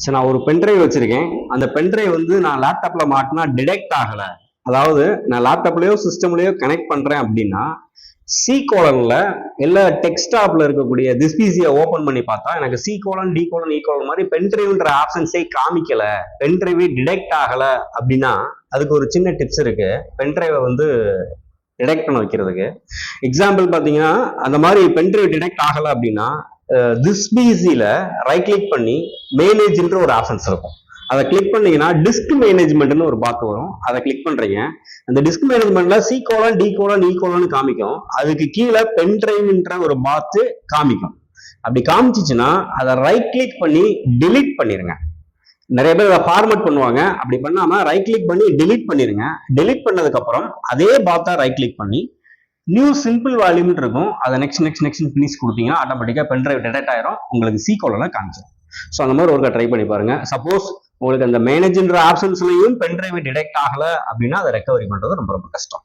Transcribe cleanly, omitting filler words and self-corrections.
சரி, நான் ஒரு பென்ட்ரைவ் வச்சிருக்கேன். அந்த பென்ட்ரைவ் வந்து நான் லேப்டாப்ல மாட்டினா டிடெக்ட் ஆகல. அதாவது நான் லேப்டாப்லயோ சிஸ்டம்லயோ கனெக்ட் பண்றேன் அப்படின்னா சி கோலன்ல இல்ல டெக்ஸ்டாப்ல இருக்கக்கூடிய திஸ் பிசியை ஓபன் பண்ணி பார்த்தா எனக்கு C colon D colon E colon மாதிரி பென்ட்ரைவ்ன்ற ஆப்ஷன்ஸே காமிக்கல, பென்ட்ரைவ் டிடெக்ட் ஆகல அப்படின்னா அதுக்கு ஒரு சின்ன டிப்ஸ் இருக்கு பென்ட்ரைவை வந்து டிடெக்ட் பண்ண வைக்கிறதுக்கு. எக்ஸாம்பிள் பாத்தீங்கன்னா அந்த மாதிரி பென்ட்ரைவ் டிடெக்ட் ஆகல அப்படின்னா திஸ் பிசியில ரைட் கிளிக் பண்ணி மேனேஜ்ன்ற ஒரு ஆப்ஷன்ஸ் இருக்கும். அதை கிளிக் பண்ணீங்கன்னா டிஸ்க் மேனேஜ்மெண்ட்னு ஒரு பாத் வரும். அதை கிளிக் பண்றீங்க. அந்த டிஸ்க் மேனேஜ்மெண்ட்ல C colon D colon E colon காமிக்கும். அதுக்கு கீழே பென்ட்ரைவ்ன்ற ஒரு பாத்து காமிக்கும். அப்படி காமிச்சிச்சுன்னா அதை ரைட் கிளிக் பண்ணி டிலீட் பண்ணிருங்க. நிறைய பேர் அதை ஃபார்மட் பண்ணுவாங்க. அப்படி பண்ணாம ரைட் கிளிக் பண்ணி டிலீட் பண்ணிருங்க. டிலீட் பண்ணதுக்கு அப்புறம் அதே பாத்தா ரைட் கிளிக் பண்ணி நியூ சிம்பிள் வால்யூம் இருக்கும். அதை நெக்ஸ்ட் நெக்ஸ்ட் நெக்ஸ்ட் ஃபினிஷ் கொடுத்தீங்கன்னா ஆட்டோமேட்டிக்கா பென்ட்ரைவ் டிடெக்ட் ஆயிரும். உங்களுக்கு சி கோலனை காமிச்சிடும். ஸோ அந்த மாதிரி ஒருக்கா ட்ரை பண்ணி பாருங்க. சப்போஸ் உங்களுக்கு அந்த மேனேஜ்ன்ற ஆப்ஷன்ஸ்லயும் பென்ட்ரைவ் டிடெக்ட் ஆகல அப்படின்னா அதை ரெக்கவரி பண்றது ரொம்ப ரொம்ப கஷ்டம்.